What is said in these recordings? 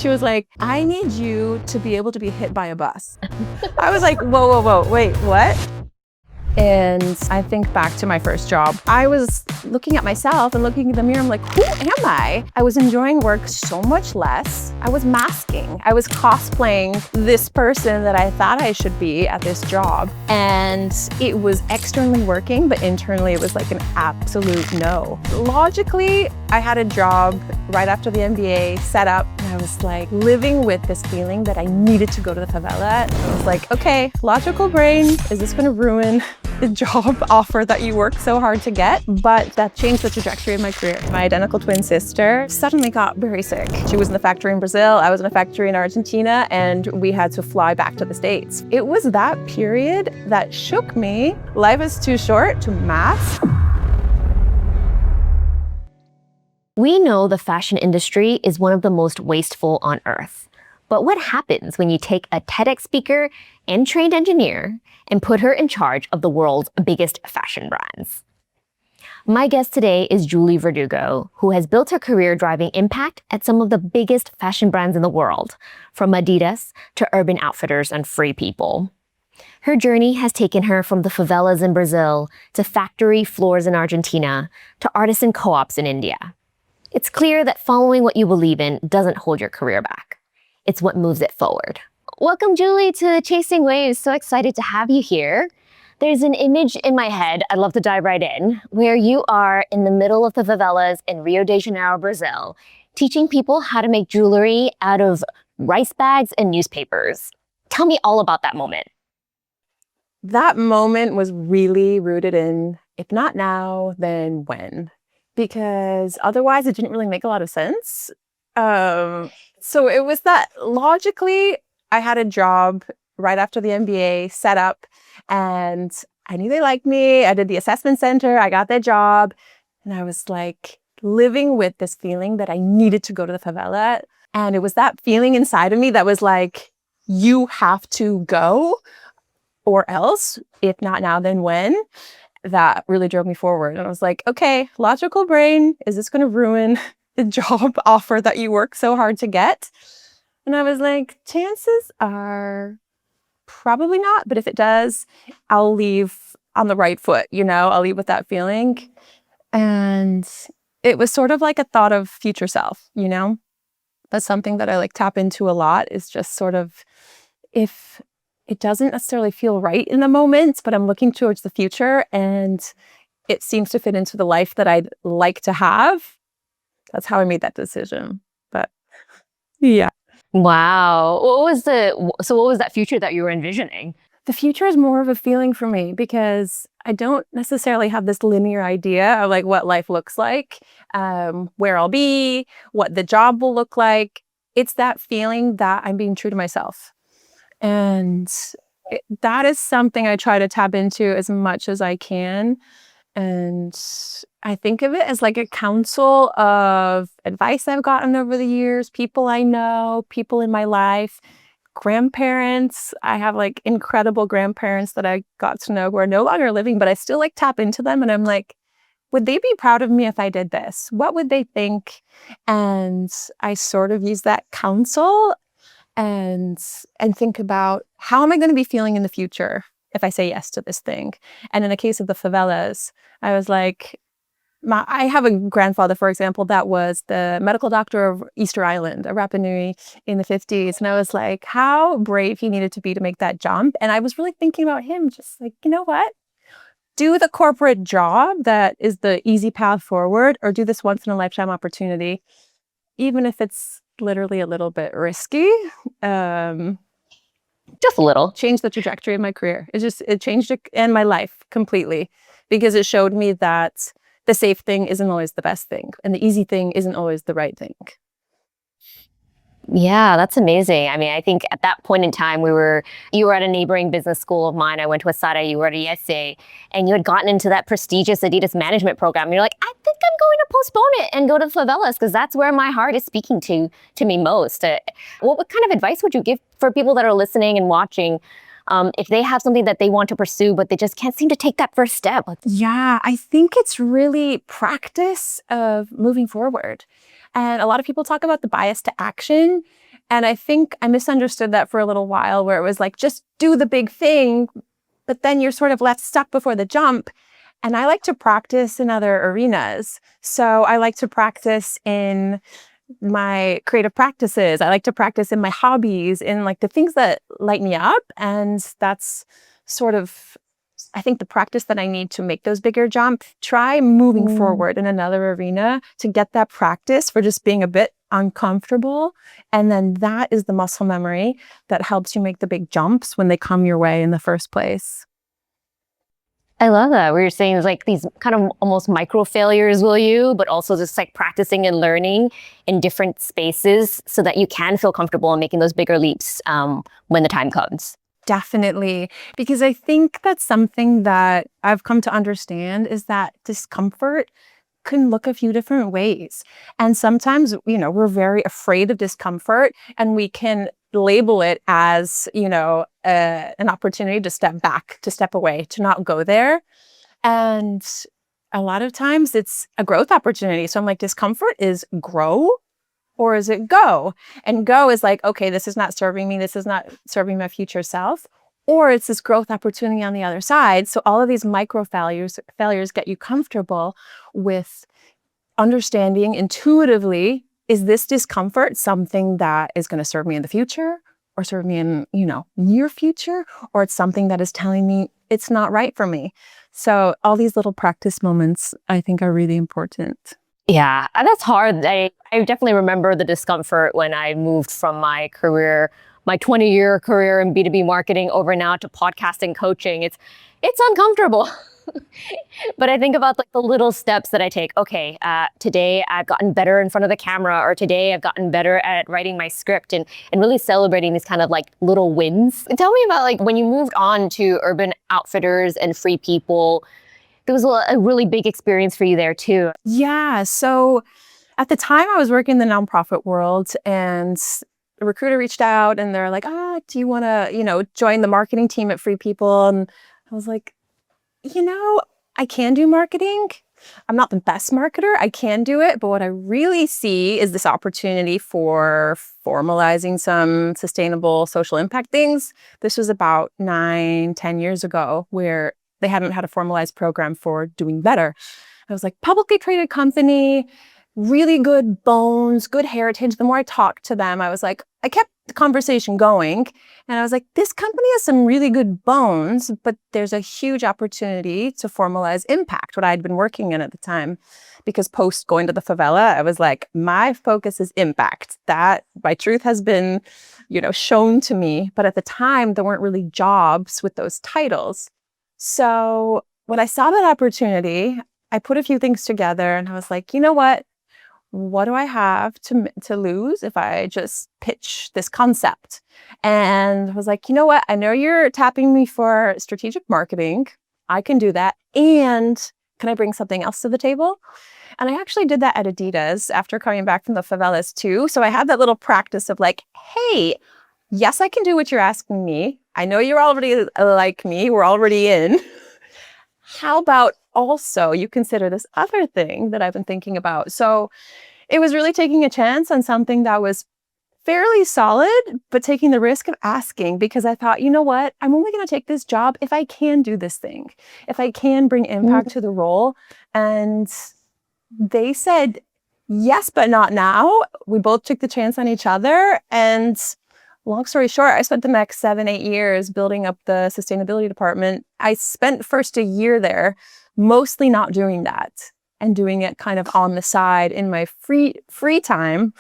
She was like, I need you to be able to be hit by a bus. I was like, whoa, wait, what? And I think back to my first job. I was looking at myself and looking in the mirror. I'm like, who am I? I was enjoying work so much less. I was masking. I was cosplaying this person that I thought I should be at this job. And it was externally working, but internally it was like an absolute no. Logically, I had a job right after the MBA set up, and I was like living with this feeling that I needed to go to the favela. And I was like, okay, logical brain, is this gonna ruin the job offer that you worked so hard to get? But that changed the trajectory of my career. My identical twin sister suddenly got very sick. She was in the factory in Brazil, I was in a factory in Argentina, and we had to fly back to the States. It was that period that shook me. Life is too short to mask. We know the fashion industry is one of the most wasteful on earth. But what happens when you take a TEDx speaker and trained engineer and put her in charge of the world's biggest fashion brands? My guest today is Julie Verdugo, who has built her career driving impact at some of the biggest fashion brands in the world, from Adidas to Urban Outfitters and Free People. Her journey has taken her from the favelas in Brazil to factory floors in Argentina to artisan co-ops in India. It's clear that following what you believe in doesn't hold your career back. It's what moves it forward. Welcome, Julie, to Chasing Waves. So excited to have you here. There's an image in my head, I'd love to dive right in, where you are in the middle of the favelas in Rio de Janeiro, Brazil, teaching people how to make jewelry out of rice bags and newspapers. Tell me all about that moment. That moment was really rooted in, if not now, then when? Because otherwise it didn't really make a lot of sense. So it was that logically, I had a job right after the MBA set up, and I knew they liked me. I did the assessment center, I got that job, and I was like living with this feeling that I needed to go to the favela. And it was that feeling inside of me that was like, you have to go, or else, if not now, then when? That really drove me forward. And I was like, okay, logical brain, is this going to ruin the job offer that you worked so hard to get? And I was like, chances are probably not, but if it does, I'll leave on the right foot, I'll leave with that feeling. And it was sort of like a thought of future self, That's something that I like tap into a lot, is just sort of, if it doesn't necessarily feel right in the moment, but I'm looking towards the future and it seems to fit into the life that I'd like to have. That's how I made that decision. But yeah. Wow. What was that future that you were envisioning? The future is more of a feeling for me, because I don't necessarily have this linear idea of like what life looks like, where I'll be, what the job will look like. It's that feeling that I'm being true to myself. And that is something I try to tap into as much as I can. And I think of it as like a council of advice I've gotten over the years, people I know, people in my life, grandparents. I have like incredible grandparents that I got to know who are no longer living, but I still like tap into them. And I'm like, would they be proud of me if I did this? What would they think? And I sort of use that counsel and think about, how am I going to be feeling in the future if I say yes to this thing? And in the case of the favelas, I was like, I have a grandfather, for example, that was the medical doctor of Easter Island, a Rapa Nui, in the 50s. And I was like, how brave he needed to be to make that jump. And I was really thinking about him, just like, you know what? Do the corporate job that is the easy path forward, or do this once in a lifetime opportunity, even if it's literally a little bit risky. Just a little. Changed the trajectory of my career. It changed it and my life completely, because it showed me that the safe thing isn't always the best thing, and the easy thing isn't always the right thing. Yeah, that's amazing. I mean, I think at that point in time, you were at a neighboring business school of mine. I went to Asada, you were at ESA, and you had gotten into that prestigious Adidas management program. And you're like, I think I'm going to postpone it and go to the favelas, because that's where my heart is speaking to me most. What kind of advice would you give for people that are listening and watching, if they have something that they want to pursue, but they just can't seem to take that first step? Yeah, I think it's really practice of moving forward. And a lot of people talk about the bias to action. And I think I misunderstood that for a little while, where it was like, just do the big thing, but then you're sort of left stuck before the jump. And I like to practice in other arenas. So I like to practice in my creative practices. I like to practice in my hobbies, in like the things that light me up. And that's sort of, I think, the practice that I need to make those bigger jumps. Try moving forward in another arena to get that practice for just being a bit uncomfortable. And then that is the muscle memory that helps you make the big jumps when they come your way in the first place. I love that. Where you're saying like these kind of almost micro failures, will you, but also just like practicing and learning in different spaces so that you can feel comfortable in making those bigger leaps when the time comes. Definitely. Because I think that's something that I've come to understand, is that discomfort can look a few different ways. And sometimes, we're very afraid of discomfort, and we can label it as, an opportunity to step back, to step away, to not go there. And a lot of times it's a growth opportunity. So I'm like, discomfort is grow, or is it go? And go is like, okay, this is not serving me. This is not serving my future self. Or it's this growth opportunity on the other side. So all of these micro failures get you comfortable with understanding intuitively, is this discomfort something that is going to serve me in the future, or serve me in, near future, or it's something that is telling me it's not right for me. So all these little practice moments, I think, are really important. Yeah, that's hard. I definitely remember the discomfort when I moved from my career, my 20-year career in B2B marketing, over now to podcasting coaching. It's uncomfortable. But I think about like the little steps that I take. Okay, today I've gotten better in front of the camera, or today I've gotten better at writing my script, and really celebrating these kind of like little wins. And tell me about like when you moved on to Urban Outfitters and Free People. There was a really big experience for you there too. Yeah. So at the time I was working in the nonprofit world, and a recruiter reached out and they're like, do you want to, join the marketing team at Free People? And I was like, I can do marketing. I'm not the best marketer. I can do it. But what I really see is this opportunity for formalizing some sustainable social impact things. This was about 9-10 years ago, where they hadn't had a formalized program for doing better. I was like, publicly traded company, really good bones, good heritage. The more I talked to them, I was like, I kept the conversation going. And I was like, this company has some really good bones, but there's a huge opportunity to formalize impact, what I'd been working in at the time. Because post going to the favela, I was like, my focus is impact. That my truth has been, shown to me. But at the time, there weren't really jobs with those titles. So when I saw that opportunity, I put a few things together and I was like, you know what? What do I have to lose if I just pitch this concept? And I was like, you know what? I know you're tapping me for strategic marketing. I can do that. And can I bring something else to the table? And I actually did that at Adidas after coming back from the favelas too. So I had that little practice of like, hey, yes, I can do what you're asking me. I know you're already like me. We're already in. How about also you consider this other thing that I've been thinking about? So it was really taking a chance on something that was fairly solid, but taking the risk of asking, because I thought, you know what? I'm only going to take this job if I can do this thing, if I can bring impact to the role. And they said, yes, but not now. We both took the chance on each other. And long story short, I spent the next 7-8 years building up the sustainability department. I spent first a year there, mostly not doing that, and doing it kind of on the side in my free time,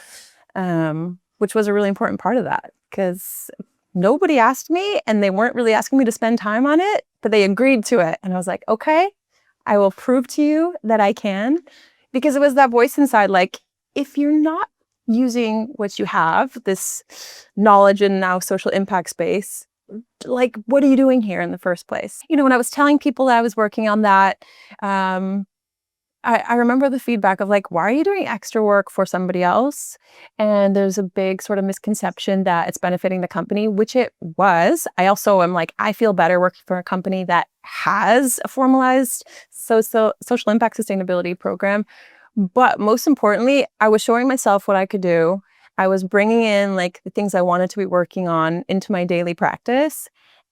which was a really important part of that, because nobody asked me and they weren't really asking me to spend time on it, but they agreed to it. And I was like, okay, I will prove to you that I can, because it was that voice inside, like, if you're not using what you have, this knowledge in now social impact space, like, what are you doing here in the first place? When I was telling people that I was working on that, I remember the feedback of like, why are you doing extra work for somebody else? And there's a big sort of misconception that it's benefiting the company, which it was. I also am like, I feel better working for a company that has a formalized social impact sustainability program. But most importantly, I was showing myself what I could do. I was bringing in like the things I wanted to be working on into my daily practice.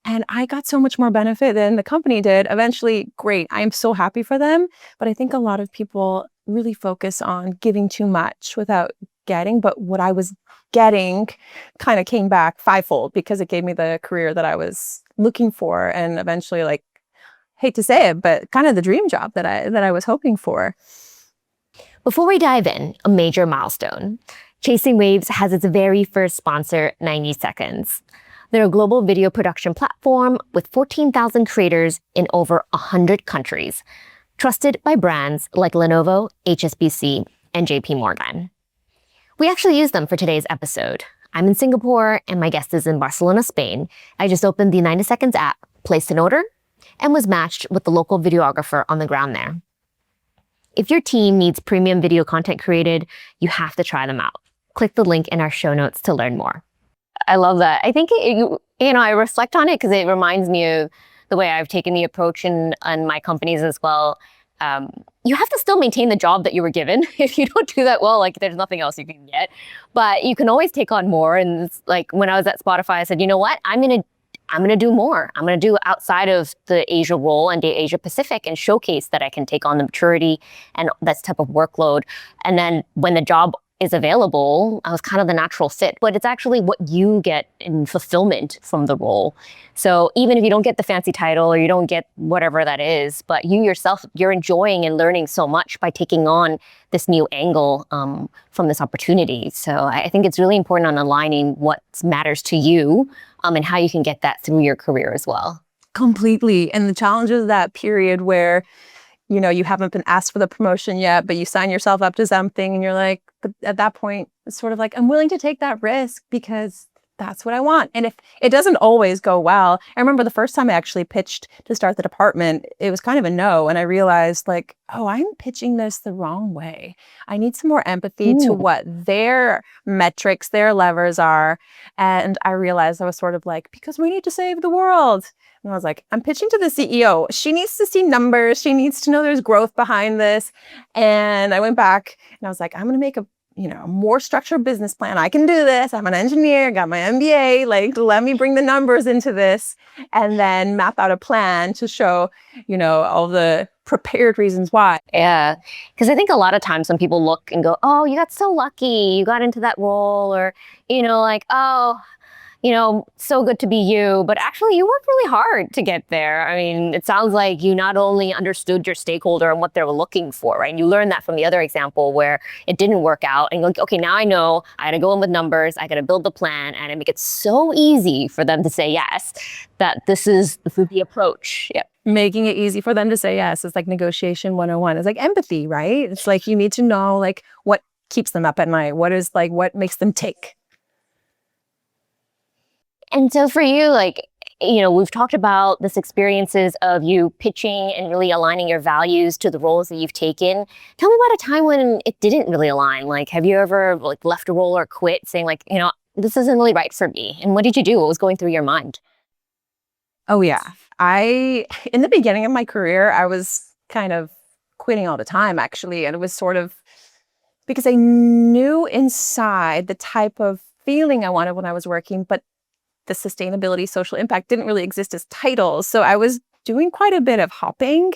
And I got so much more benefit than the company did. Eventually, great. I'm so happy for them. But I think a lot of people really focus on giving too much without getting. But what I was getting kind of came back fivefold because it gave me the career that I was looking for. And eventually, like, hate to say it, but kind of the dream job that I was hoping for. Before we dive in, a major milestone. Chasing Waves has its very first sponsor, 90 Seconds. They're a global video production platform with 14,000 creators in over 100 countries, trusted by brands like Lenovo, HSBC, and JP Morgan. We actually use them for today's episode. I'm in Singapore and my guest is in Barcelona, Spain. I just opened the 90 Seconds app, placed an order, and was matched with the local videographer on the ground there. If your team needs premium video content created, you have to try them out. Click the link in our show notes to learn more. I love that. I think, I reflect on it because it reminds me of the way I've taken the approach in my companies as well. You have to still maintain the job that you were given. If you don't do that well, like there's nothing else you can get. But you can always take on more. And it's like when I was at Spotify, I said, you know what? I'm gonna do more. I'm gonna do outside of the Asia role and the Asia Pacific and showcase that I can take on the maturity and that type of workload. And then when the job is available, I was kind of the natural fit, but it's actually what you get in fulfillment from the role. So even if you don't get the fancy title or you don't get whatever that is, but you yourself, you're enjoying and learning so much by taking on this new angle from this opportunity. So I think it's really important on aligning what matters to you and how you can get that through your career as well. Completely. And the challenge is that period where you haven't been asked for the promotion yet, but you sign yourself up to something and you're like, but at that point, it's sort of like, I'm willing to take that risk because that's what I want. And if it doesn't always go well, I remember the first time I actually pitched to start the department, it was kind of a no. And I realized like, oh, I'm pitching this the wrong way. I need some more empathy to what their metrics, their levers are. And I realized I was sort of like, because we need to save the world. And I was like, I'm pitching to the CEO. She needs to see numbers. She needs to know there's growth behind this. And I went back and I was like, I'm going to make a more structured business plan. I can do this. I'm an engineer, got my MBA. Like, let me bring the numbers into this and then map out a plan to show, all the prepared reasons why. Yeah. Because I think a lot of times when people look and go, oh, you got so lucky, you got into that role, or, like, oh, so good to be you, but actually you worked really hard to get there. I mean, it sounds like you not only understood your stakeholder and what they were looking for, right? And you learned that from the other example where it didn't work out and you're like, okay, now I know I gotta go in with numbers, I gotta build the plan, and I make it so easy for them to say yes, that this is the approach. Yep. Making it easy for them to say yes is like negotiation 101. It's like empathy, right? It's like you need to know like what keeps them up at night, what makes them tick. And so for you, we've talked about this experiences of you pitching and really aligning your values to the roles that you've taken. Tell me about a time when it didn't really align. Like, have you ever left a role or quit saying this isn't really right for me? And what did you do? What was going through your mind? Oh yeah. In the beginning of my career, I was kind of quitting all the time actually. And it was sort of because I knew inside the type of feeling I wanted when I was working, but the sustainability, social impact didn't really exist as titles. So I was doing quite a bit of hopping.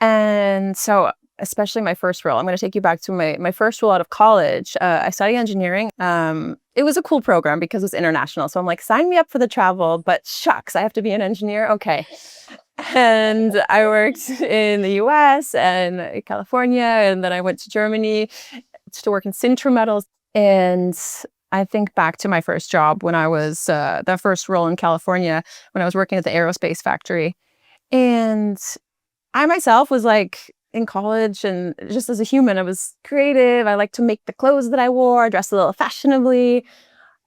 And so especially my first role, I'm going to take you back to my first role out of college. I studied engineering. It was a cool program because it was international. So I'm like, sign me up for the travel, but shucks, I have to be an engineer. Okay. And I worked in the US and California. And then I went to Germany to work in Sinter Metals. And I think back to my first job when I was, that first role in California, when I was working at the aerospace factory. And I myself was like in college and just as a human, I was creative. I liked to make the clothes that I wore, dress a little fashionably,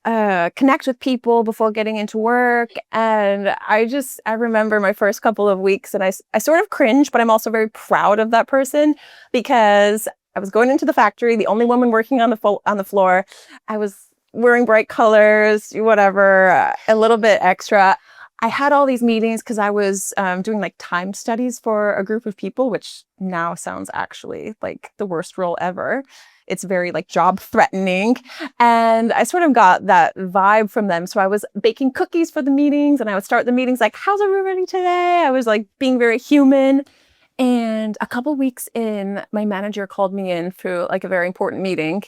connect with people before getting into work. And I remember my first couple of weeks and I sort of cringe, but I'm also very proud of that person because I was going into the factory, the only woman working on the floor. I was wearing bright colors, whatever, a little bit extra. I had all these meetings because I was doing like time studies for a group of people, which now sounds actually like the worst role ever. It's very like job threatening. And I sort of got that vibe from them. So I was baking cookies for the meetings, and I would start the meetings like, how's everybody today? I was like being very human. And a couple weeks in, my manager called me in for like a very important meeting,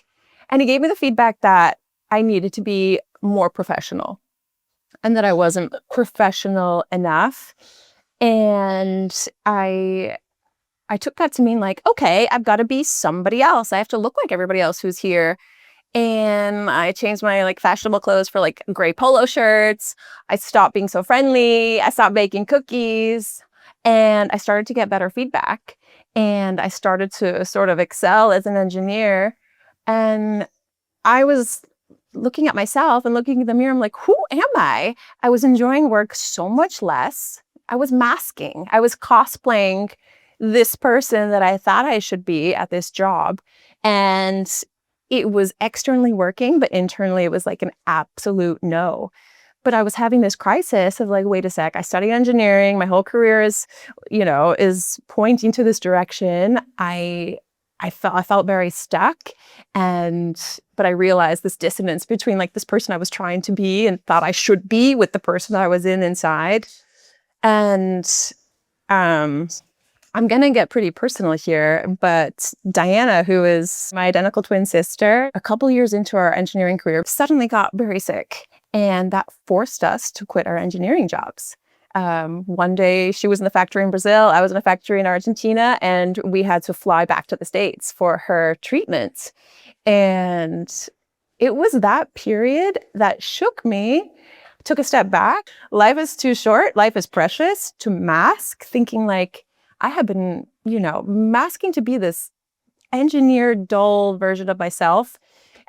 and he gave me the feedback that I needed to be more professional and that I wasn't professional enough. And I took that to mean like, okay, I've got to be somebody else. I have to look like everybody else who's here. And I changed my like fashionable clothes for like gray polo shirts. I stopped being so friendly. I stopped baking cookies, and I started to get better feedback. And I started to sort of excel as an engineer. And I was looking at myself and looking in the mirror. I'm like, who am I? I was enjoying work so much less. I was masking. I was cosplaying this person that I thought I should be at this job. And it was externally working, but internally it was like an absolute no. But I was having this crisis of like, wait a sec, I studied engineering. My whole career is pointing to this direction. I felt very stuck, but I realized this dissonance between like this person I was trying to be and thought I should be with the person that I was inside. And I'm going to get pretty personal here, but Diana, who is my identical twin sister, a couple years into our engineering career, suddenly got very sick. And that forced us to quit our engineering jobs. One day she was in the factory in Brazil, I was in a factory in Argentina, and we had to fly back to the States for her treatment. And it was that period that shook me. Took a step back. Life is too short. Life is precious to mask, thinking like, I have been, masking to be this engineered, dull version of myself.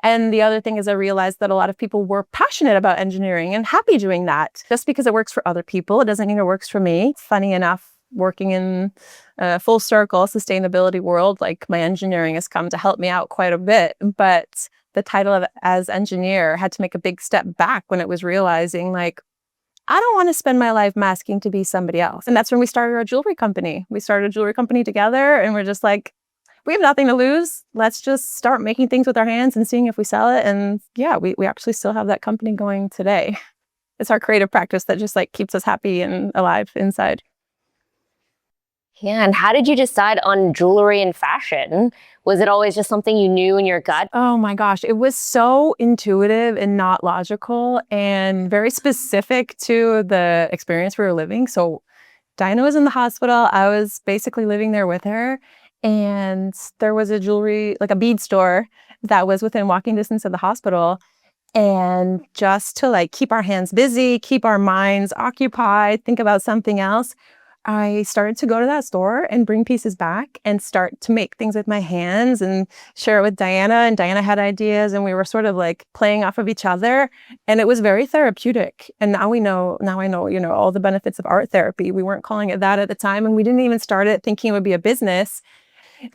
And the other thing is I realized that a lot of people were passionate about engineering and happy doing that. Just because it works for other people, it doesn't mean it works for me. Funny enough, working in a full circle sustainability world, like my engineering has come to help me out quite a bit. But the title of as engineer had to make a big step back when it was realizing like, I don't want to spend my life masking to be somebody else. And that's when we started our jewelry company. We started a jewelry company together, and we're just like, we have nothing to lose. Let's just start making things with our hands and seeing if we sell it. And yeah, we actually still have that company going today. It's our creative practice that just like keeps us happy and alive inside. Yeah, and how did you decide on jewelry and fashion? Was it always just something you knew in your gut? Oh my gosh, it was so intuitive and not logical and very specific to the experience we were living. So Dinah was in the hospital. I was basically living there with her. And there was a jewelry, like a bead store that was within walking distance of the hospital. And just to like keep our hands busy, keep our minds occupied, think about something else, I started to go to that store and bring pieces back and start to make things with my hands and share it with Diana. And Diana had ideas, and we were sort of like playing off of each other. And it was very therapeutic. And now I know, all the benefits of art therapy. We weren't calling it that at the time. And we didn't even start it thinking it would be a business.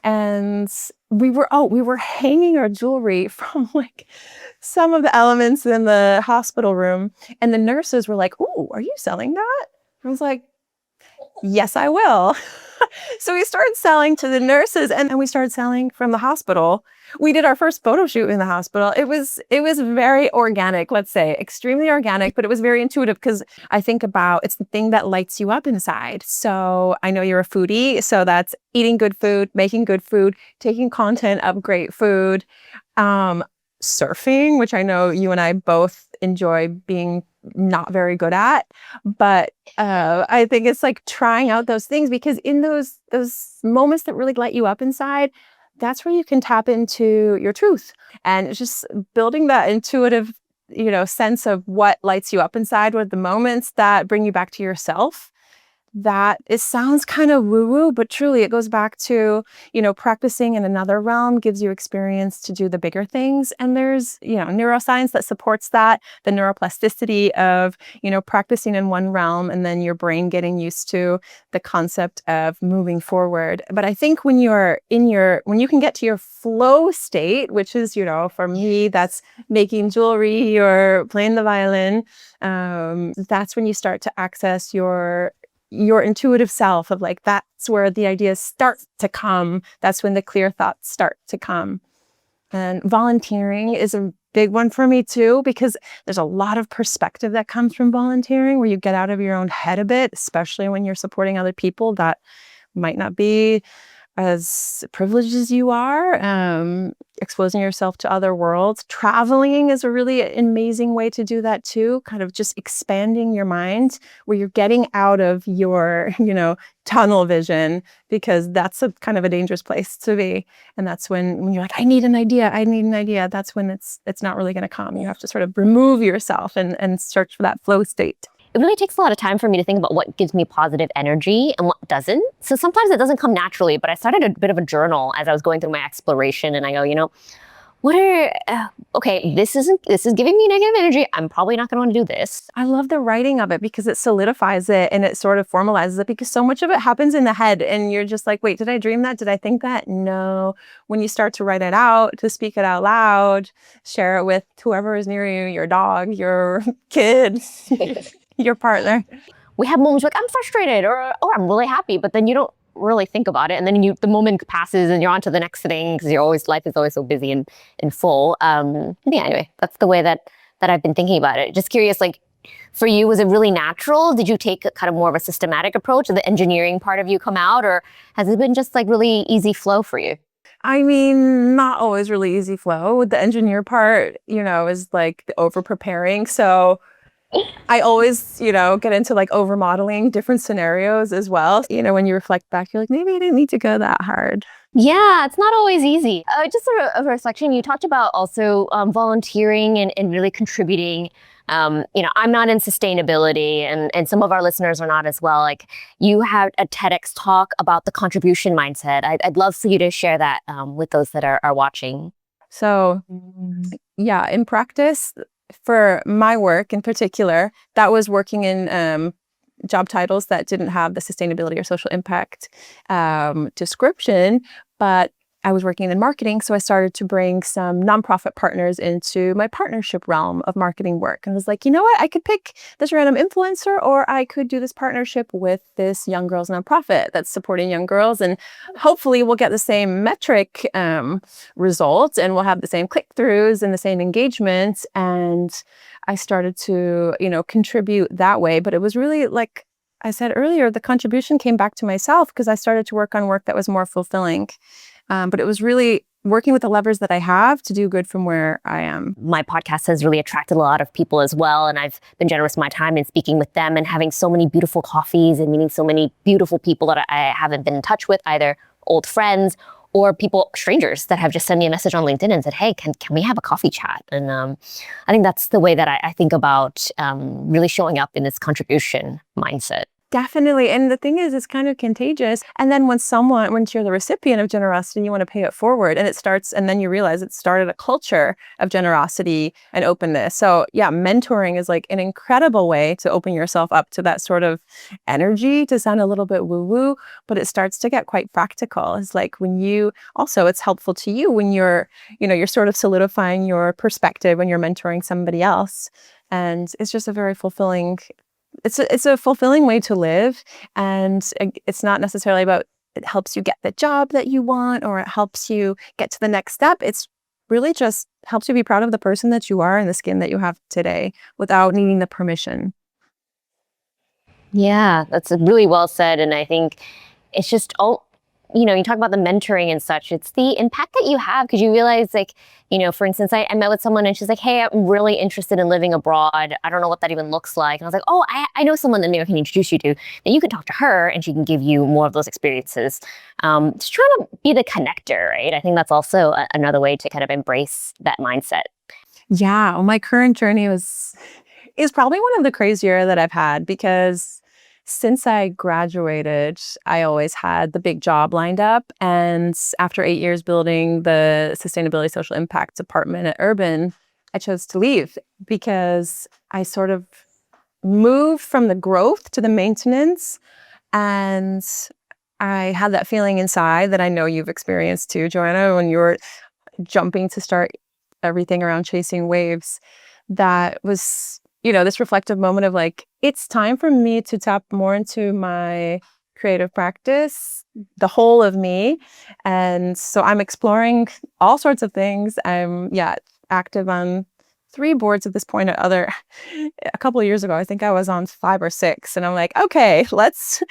And we were hanging our jewelry from like some of the elements in the hospital room. And the nurses were like, "Oh, are you selling that?" I was like, "Yes, I will." So we started selling to the nurses, and we started selling from the hospital. We did our first photo shoot in the hospital. It was very organic, let's say, extremely organic, but it was very intuitive because I think about it's the thing that lights you up inside. So I know you're a foodie, so that's eating good food, making good food, taking content of great food, surfing, which I know you and I both enjoy being not very good at, but I think it's like trying out those things, because in those moments that really light you up inside, that's where you can tap into your truth. And it's just building that intuitive, sense of what lights you up inside, what are the moments that bring you back to yourself. That it sounds kind of woo-woo, but truly it goes back to, practicing in another realm gives you experience to do the bigger things. And there's, neuroscience that supports that, the neuroplasticity of, practicing in one realm and then your brain getting used to the concept of moving forward. But I think when when you can get to your flow state, which is, for me, that's making jewelry or playing the violin, that's when you start to access your intuitive self of like, that's where the ideas start to come. That's when the clear thoughts start to come. And volunteering is a big one for me too, because there's a lot of perspective that comes from volunteering where you get out of your own head a bit, especially when you're supporting other people that might not be as privileged as you are, exposing yourself to other worlds. Traveling is a really amazing way to do that too, kind of just expanding your mind where you're getting out of your, tunnel vision, because that's a kind of a dangerous place to be. And that's when you're like, I need an idea. That's when it's not really going to come. You have to sort of remove yourself and search for that flow state. It really takes a lot of time for me to think about what gives me positive energy and what doesn't. So sometimes it doesn't come naturally, but I started a bit of a journal as I was going through my exploration, and I go, okay, this is giving me negative energy. I'm probably not going to want to do this. I love the writing of it because it solidifies it and it sort of formalizes it, because so much of it happens in the head and you're just like, wait, did I dream that? Did I think that? No. When you start to write it out, to speak it out loud, share it with whoever is near you, your dog, your kid, your partner. We have moments like, I'm frustrated, or, oh, I'm really happy, but then you don't really think about it. And then the moment passes and you're on to the next thing because life is always so busy and full. Anyway, that's the way that I've been thinking about it. Just curious, like for you, was it really natural? Did you take kind of more of a systematic approach? Did the engineering part of you come out, or has it been just like really easy flow for you? I mean, not always really easy flow. The engineer part, is like the over preparing. So I always, get into like over modeling different scenarios as well. When you reflect back, you're like, maybe I didn't need to go that hard. Yeah, it's not always easy. Just a reflection, you talked about also volunteering and really contributing. I'm not in sustainability, and some of our listeners are not as well. Like, you had a TEDx talk about the contribution mindset. I'd love for you to share that with those that are watching. So, yeah, in practice, for my work in particular, that was working in job titles that didn't have the sustainability or social impact description, but I was working in marketing, so I started to bring some nonprofit partners into my partnership realm of marketing work. And I was like, you know what? I could pick this random influencer, or I could do this partnership with this young girls nonprofit that's supporting young girls. And hopefully we'll get the same metric results, and we'll have the same click-throughs and the same engagements. And I started to, contribute that way. But it was really, like I said earlier, the contribution came back to myself because I started to work on work that was more fulfilling. But it was really working with the levers that I have to do good from where I am. My podcast has really attracted a lot of people as well, and I've been generous with my time in speaking with them and having so many beautiful coffees and meeting so many beautiful people that I haven't been in touch with, either old friends or strangers that have just sent me a message on LinkedIn and said, hey, can we have a coffee chat? And I think that's the way that I think about really showing up in this contribution mindset. Definitely. And the thing is, it's kind of contagious. And then once you're the recipient of generosity, you want to pay it forward. And then you realize it started a culture of generosity and openness. So yeah, mentoring is like an incredible way to open yourself up to that sort of energy, to sound a little bit woo-woo, but it starts to get quite practical. It's like it's helpful to you when you're sort of solidifying your perspective when you're mentoring somebody else. And it's just a very fulfilling It's a fulfilling way to live, and it's not necessarily about it helps you get the job that you want or it helps you get to the next step. It's really just helps you be proud of the person that you are and the skin that you have today without needing the permission. Yeah, that's really well said. And I think it's just, you talk about the mentoring and such, it's the impact that you have, because you realize, like, for instance, I met with someone and she's like, hey, I'm really interested in living abroad. I don't know what that even looks like. And I was like, oh, I know someone that maybe I can introduce you to. Then you can talk to her and she can give you more of those experiences. Just trying to be the connector, right? I think that's also another way to kind of embrace that mindset. Yeah, well, my current journey is probably one of the crazier that I've had, because since I graduated, I always had the big job lined up. And after 8 years building the sustainability social impact department at Urban, I chose to leave because I sort of moved from the growth to the maintenance. And I had that feeling inside that I know you've experienced too, Joanna, when you were jumping to start everything around chasing waves. That was, this reflective moment of like, it's time for me to tap more into my creative practice, the whole of me. And so I'm exploring all sorts of things. I'm, active on 3 boards at this point. A couple of years ago, I think I was on 5 or 6, and I'm like, okay, let's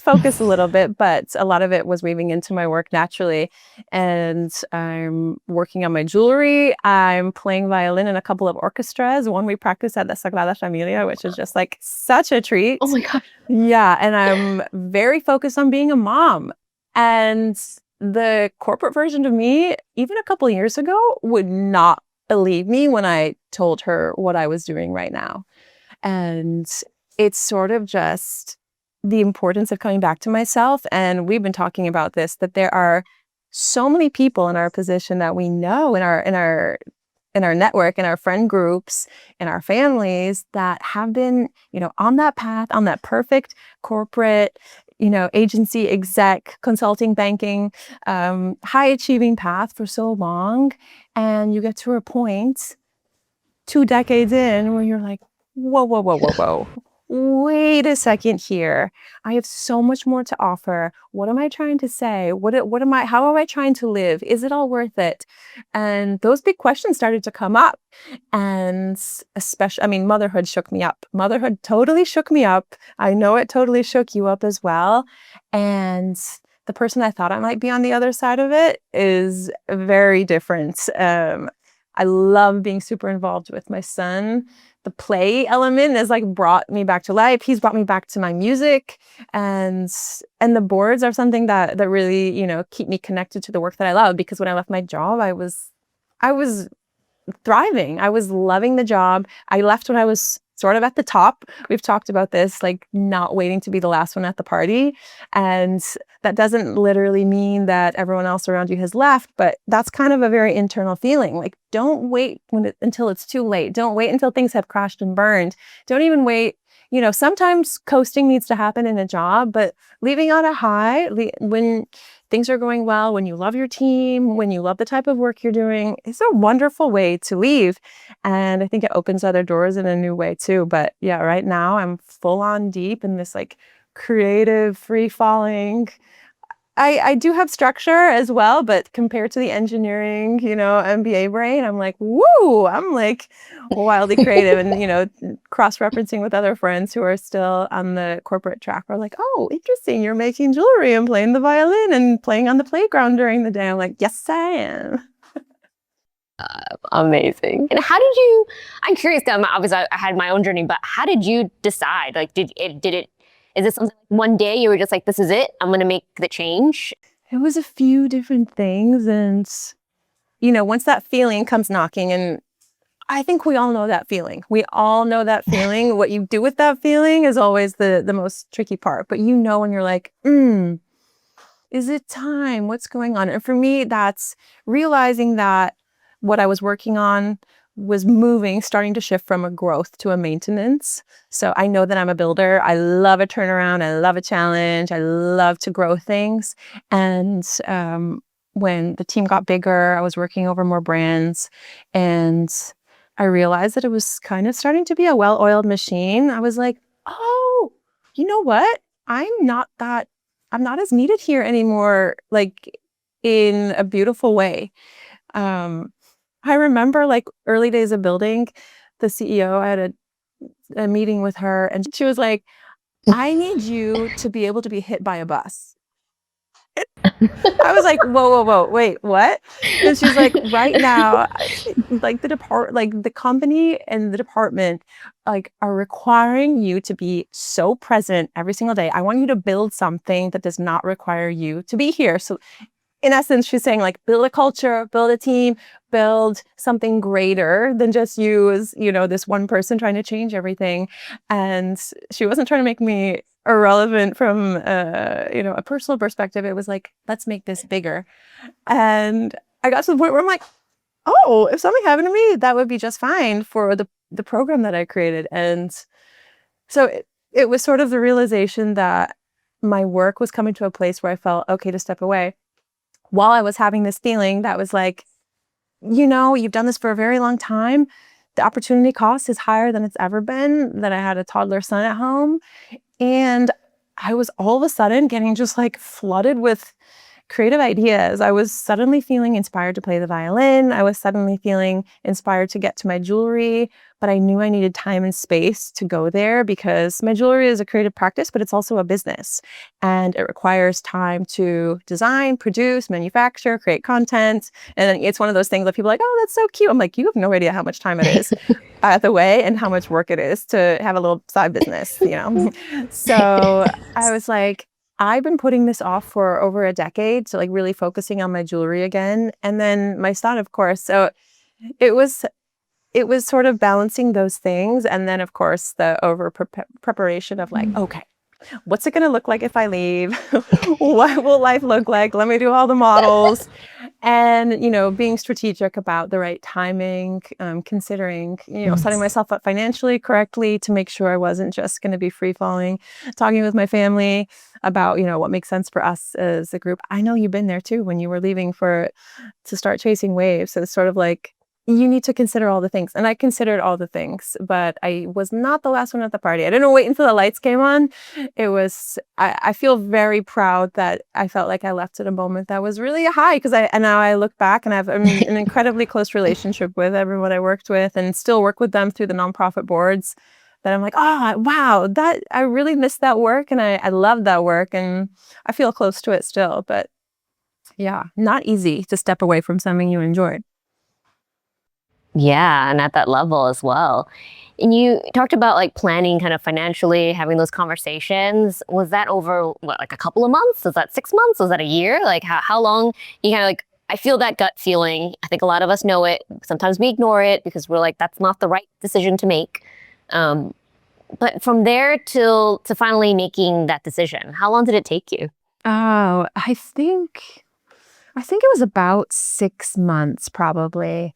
focus a little bit. But a lot of it was weaving into my work naturally, and I'm working on my jewelry. I'm playing violin in a couple of orchestras. One we practice at the Sagrada Familia, which is just like such a treat. Oh my God. Yeah, and I'm very focused on being a mom. And the corporate version of me, even a couple of years ago, would not believe me when I told her what I was doing right now. And it's sort of just the importance of coming back to myself. And we've been talking about this, that there are so many people in our position that we know in our network, in our friend groups, in our families that have been, on that path, on that perfect corporate, agency, exec, consulting, banking, high achieving path for so long. And you get to a point 2 decades in where you're like, whoa, whoa, whoa, whoa, whoa. Wait a second here. I have so much more to offer. What am I trying to say? How am I trying to live? Is it all worth it? And those big questions started to come up. And especially, motherhood shook me up. Motherhood totally shook me up. I know it totally shook you up as well. And the person I thought I might be on the other side of it is very different. I love being super involved with my son. The play element has brought me back to life. He's brought me back to my music, and the boards are something that really, keep me connected to the work that I love. Because when I left my job, I was thriving. I was loving the job. I left when I was sort of at the top. We've talked about this, not waiting to be the last one at the party. And that doesn't literally mean that everyone else around you has left, but that's kind of a very internal feeling. Don't wait until it's too late. Don't wait until things have crashed and burned. Don't even wait. Sometimes coasting needs to happen in a job, but leaving on a high, when things are going well, when you love your team, when you love the type of work you're doing, it's a wonderful way to leave. And I think it opens other doors in a new way too. But yeah, right now I'm full on deep in this creative free falling. I do have structure as well, but compared to the engineering, MBA brain, I'm like, woo, I'm wildly creative. And, cross-referencing with other friends who are still on the corporate track are like, oh, interesting. You're making jewelry and playing the violin and playing on the playground during the day. I'm like, yes, I am. Amazing. And I'm curious, obviously I had my own journey, but how did you decide? Is it something one day you were just like, this is it, I'm going to make the change? It was a few different things. And, once that feeling comes knocking, and I think we all know that feeling. We all know that feeling. What you do with that feeling is always the most tricky part. But when you're like, is it time? What's going on? And for me, that's realizing that what I was working on was starting to shift from a growth to a maintenance. So I know that I'm a builder. I love a turnaround. I love a challenge. I love to grow things. And when the team got bigger, I was working over more brands, and I realized that it was kind of starting to be a well-oiled machine. I was like, oh, you know what? I'm not as needed here anymore, in a beautiful way. I remember early days of building, the CEO, I had a meeting with her, and she was like, I need you to be able to be hit by a bus. I was like, whoa, wait, what? And she's like, right now, the company and the department, are requiring you to be so present every single day. I want you to build something that does not require you to be here. So in essence, she's saying build a culture, build a team, build something greater than just you as, this one person trying to change everything. And she wasn't trying to make me irrelevant from, a personal perspective. It was let's make this bigger. And I got to the point where I'm like, oh, if something happened to me, that would be just fine for the program that I created. And so it was sort of the realization that my work was coming to a place where I felt okay to step away. While I was having this feeling that was you've done this for a very long time. The opportunity cost is higher than it's ever been, that I had a toddler son at home. And I was all of a sudden getting just like flooded with creative ideas. I was suddenly feeling inspired to play the violin. I was suddenly feeling inspired to get to my jewelry, but I knew I needed time and space to go there because my jewelry is a creative practice, but it's also a business. And it requires time to design, produce, manufacture, create content. And then it's one of those things that people are like, oh, that's so cute. I'm like, you have no idea how much time it is the way and how much work it is to have a little side business, you know? So I was like, I've been putting this off for over a decade, so like really focusing on my jewelry again. And then my son, of course. So it was sort of balancing those things. And then of course the preparation of like, okay, what's it going to look like if I leave? What will life look like? Let me do all the models. And, being strategic about the right timing, considering, setting myself up financially correctly to make sure I wasn't just going to be free falling, talking with my family about, what makes sense for us as a group. I know you've been there too when you were leaving to start chasing waves. So it's sort of like, you need to consider all the things. And I considered all the things, but I was not the last one at the party. I didn't wait until the lights came on. I feel very proud that I felt like I left at a moment that was really a high and now I look back and I have an incredibly close relationship with everyone I worked with and still work with them through the nonprofit boards that I'm like, oh, wow, I really missed that work and I love that work and I feel close to it still. But yeah, not easy to step away from something you enjoyed. Yeah, and at that level as well. And you talked about like planning kind of financially, having those conversations. Was that over what, like a couple of months? Was that 6 months? Was that a year? Like how long you kind of like, I feel that gut feeling. I think a lot of us know it. Sometimes we ignore it because we're like, that's not the right decision to make. But from there to finally making that decision, how long did it take you? Oh, I think it was about 6 months probably.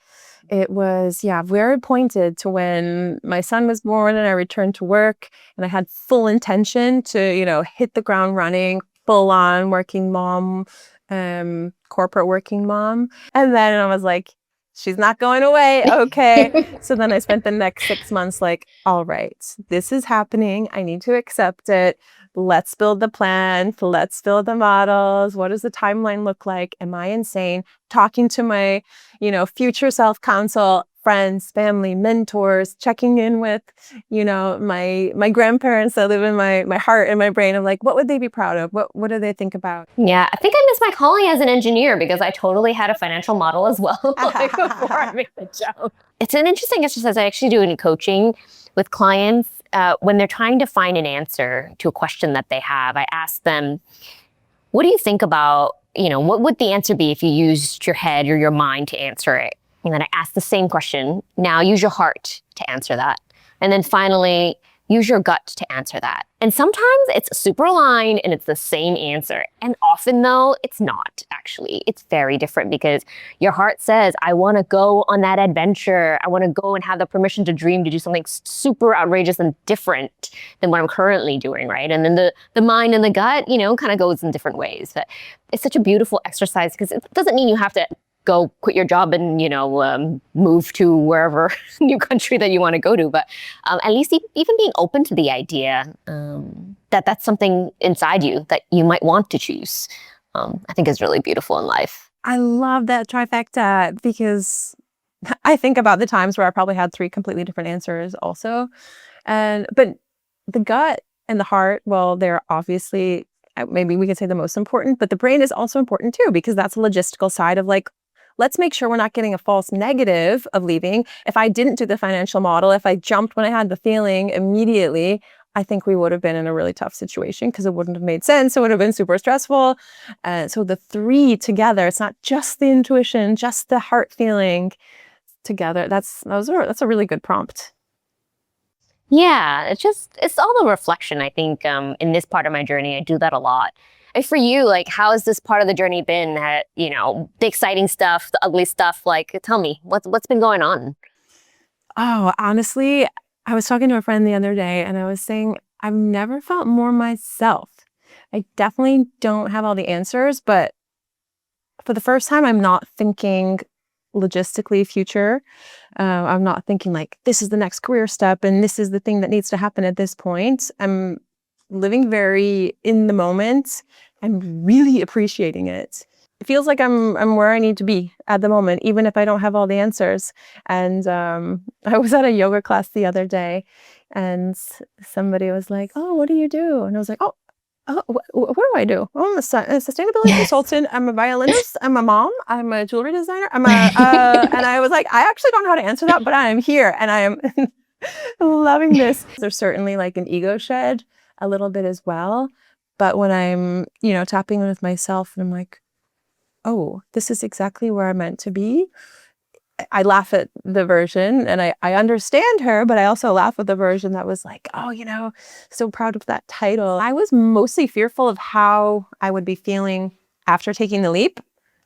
It was, yeah, very pointed to when my son was born and I returned to work and I had full intention to, hit the ground running, full on working mom, corporate working mom. And then I was like, she's not going away. Okay. So then I spent the next 6 months like, all right, this is happening. I need to accept it. Let's build the plan. Let's build the models. What does the timeline look like? Am I insane? Talking to my, future self counsel, friends, family, mentors, checking in with, my grandparents that live in my heart and my brain. I'm like, what would they be proud of? What do they think about? Yeah, I think I missed my calling as an engineer because I totally had a financial model as well like before I made the jump. It's an interesting exercise I actually do in coaching with clients. When they're trying to find an answer to a question that they have, I ask them, what do you think about, what would the answer be if you used your head or your mind to answer it? And then I ask the same question. Now use your heart to answer that. And then finally, use your gut to answer that. And sometimes it's super aligned and it's the same answer. And often though, it's not actually. It's very different because your heart says, I want to go on that adventure. I want to go and have the permission to dream to do something super outrageous and different than what I'm currently doing, right? And then the mind and the gut, kind of goes in different ways. But it's such a beautiful exercise because it doesn't mean you have to go quit your job and, move to wherever new country that you want to go to. But at least even being open to the idea that that's something inside you that you might want to choose, I think is really beautiful in life. I love that trifecta because I think about the times where I probably had 3 completely different answers also. But the gut and the heart, well, they're obviously, maybe we could say the most important, but the brain is also important too, because that's a logistical side of like, let's make sure we're not getting a false negative of leaving. If I didn't do the financial model, if I jumped when I had the feeling immediately, I think we would have been in a really tough situation because it wouldn't have made sense. It would have been super stressful. So the 3 together, it's not just the intuition, just the heart feeling together. That's a really good prompt. Yeah, it's all the reflection. I think in this part of my journey, I do that a lot. And for you, like, how has this part of the journey been? The exciting stuff, the ugly stuff. Like, tell me, what's been going on? Oh, honestly, I was talking to a friend the other day and I was saying, I've never felt more myself. I definitely don't have all the answers, but for the first time, I'm not thinking logistically future. I'm not thinking like, this is the next career step and this is the thing that needs to happen at this point. I'm living very in the moment and really appreciating it. It feels like I'm where I need to be at the moment, even if I don't have all the answers. And I was at a yoga class the other day, and somebody was like, "Oh, what do you do?" And I was like, "Oh, what do I do? Oh, I'm a sustainability consultant. I'm a violinist. I'm a mom. I'm a jewelry designer. I'm a," and I was like, I actually don't know how to answer that, but I am here and I am loving this. There's certainly like an ego shed a little bit as well. But when I'm, tapping in with myself and I'm like, oh, this is exactly where I'm meant to be. I laugh at the version and I understand her, but I also laugh at the version that was like, oh, so proud of that title. I was mostly fearful of how I would be feeling after taking the leap.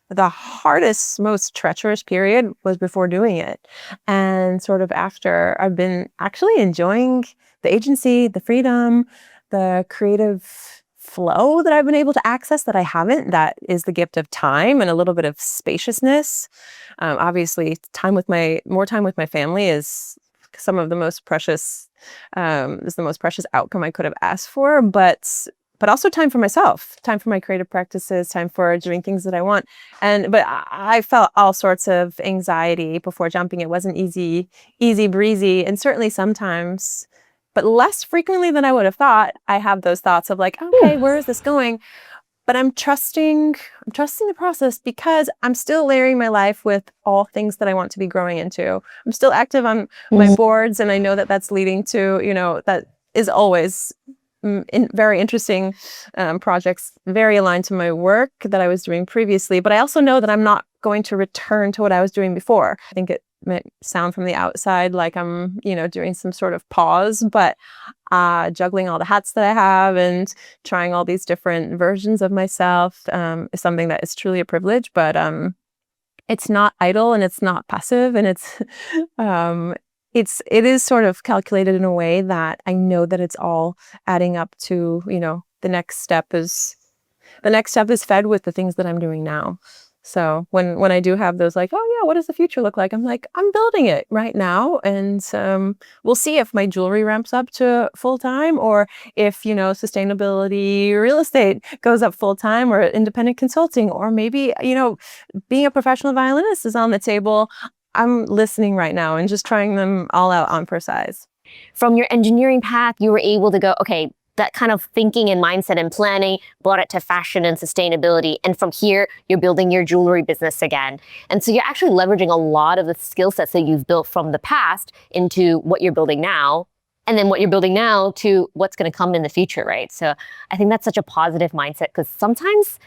The hardest, most treacherous period was before doing it. And sort of after, I've been actually enjoying the agency, the freedom, the creative flow that I've been able to access that I haven't. That is the gift of time and a little bit of spaciousness. Obviously, more time with my family is some of the most precious, is the most precious outcome I could have asked for. But also time for myself, time for my creative practices, time for doing things that I want. But I felt all sorts of anxiety before jumping. It wasn't easy breezy. And certainly sometimes, but less frequently than I would have thought, I have those thoughts of like, okay, where is this going? But I'm trusting the process because I'm still layering my life with all things that I want to be growing into. I'm still active on my boards, and I know that that's leading to, that is always very interesting projects, very aligned to my work that I was doing previously. But I also know that I'm not going to return to what I was doing before. I think it might sound from the outside like I'm, doing some sort of pause, but juggling all the hats that I have and trying all these different versions of myself is something that is truly a privilege. But it's not idle and it's not passive, and it is sort of calculated in a way that I know that it's all adding up to, the next step is fed with the things that I'm doing now. So when I do have those like, oh yeah, what does the future look like? I'm like, I'm building it right now. And we'll see if my jewelry ramps up to full time, or if, sustainability real estate goes up full time, or independent consulting, or maybe, being a professional violinist is on the table. I'm listening right now and just trying them all out on for size. From your engineering path, you were able to go, okay, that kind of thinking and mindset and planning brought it to fashion and sustainability. And from here, you're building your jewelry business again. And so you're actually leveraging a lot of the skill sets that you've built from the past into what you're building now, and then what you're building now to what's going to come in the future, right? So I think that's such a positive mindset, because sometimes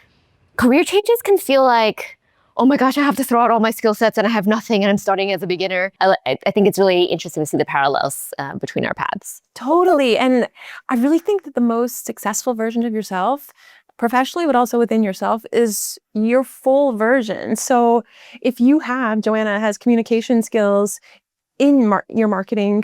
career changes can feel like, oh my gosh, I have to throw out all my skill sets and I have nothing and I'm starting as a beginner. I think it's really interesting to see the parallels between our paths. Totally. And I really think that the most successful version of yourself, professionally, but also within yourself, is your full version. So if Joanna has communication skills in your marketing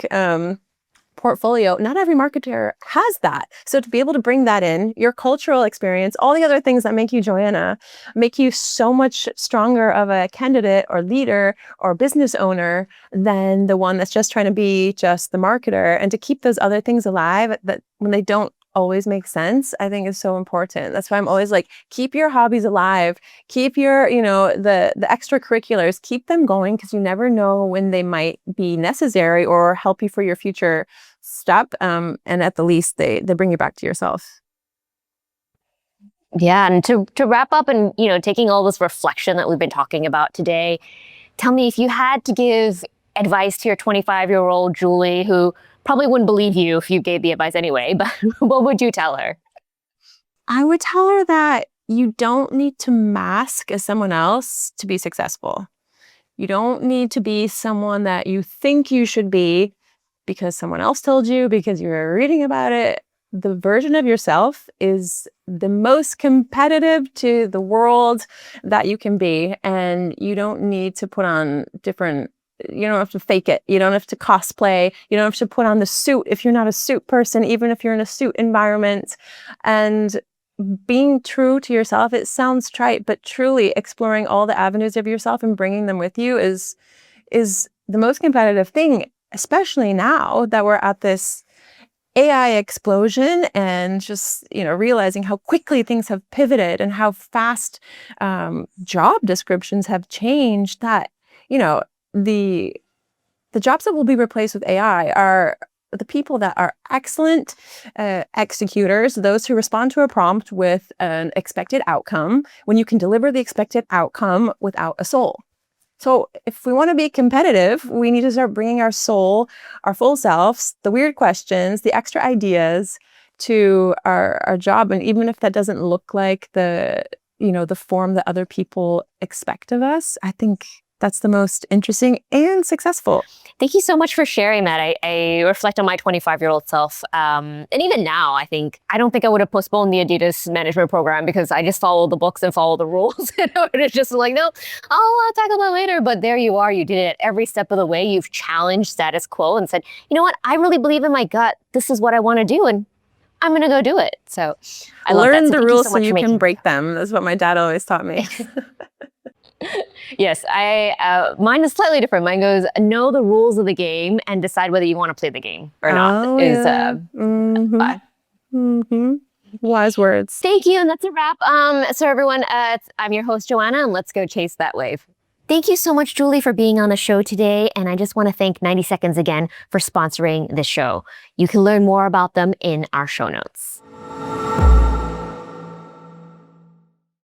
portfolio, not every marketer has that. So to be able to bring that in, your cultural experience, all the other things that make you Joanna, make you so much stronger of a candidate or leader or business owner than the one that's just trying to be just the marketer. And to keep those other things alive, that when they don't always make sense, I think is so important. That's why I'm always like, keep your hobbies alive, keep your, the extracurriculars, keep them going, because you never know when they might be necessary or help you for your future step. And at the least, they bring you back to yourself. Yeah, and to wrap up and, taking all this reflection that we've been talking about today, tell me, if you had to give advice to your 25-year-old Julie, who probably wouldn't believe you if you gave the advice anyway, but what would you tell her? I would tell her that you don't need to mask as someone else to be successful. You don't need to be someone that you think you should be because someone else told you, because you were reading about it. The version of yourself is the most competitive to the world that you can be. And you don't need to put on you don't have to fake it. You don't have to cosplay. You don't have to put on the suit if you're not a suit person, even if you're in a suit environment. And being true to yourself, it sounds trite, but truly exploring all the avenues of yourself and bringing them with you is the most competitive thing, especially now that we're at this AI explosion and just, realizing how quickly things have pivoted and how fast job descriptions have changed, that, the jobs that will be replaced with AI are the people that are excellent executors, those who respond to a prompt with an expected outcome, when you can deliver the expected outcome without a soul. So if we want to be competitive, we need to start bringing our soul, our full selves, the weird questions, the extra ideas to our job. And even if that doesn't look like the form that other people expect of us, I think that's the most interesting and successful. Thank you so much for sharing that. I reflect on my 25-year-old self. And even now, I don't think I would have postponed the Adidas management program because I just follow the books and follow the rules. And it's just like, no, I'll tackle that later. But there you are. You did it every step of the way. You've challenged status quo and said, you know what? I really believe in my gut. This is what I want to do. And I'm going to go do it. So I love that. Learn So the thank rules so so much you for can making break them. That's what my dad always taught me. Yes, mine is slightly different. Mine goes, know the rules of the game and decide whether you want to play the game or not. Oh, yeah. Wise words. Thank you, and that's a wrap. So everyone, I'm your host, Joanna, and let's go chase that wave. Thank you so much, Julie, for being on the show today. And I just want to thank 90 Seconds again for sponsoring this show. You can learn more about them in our show notes.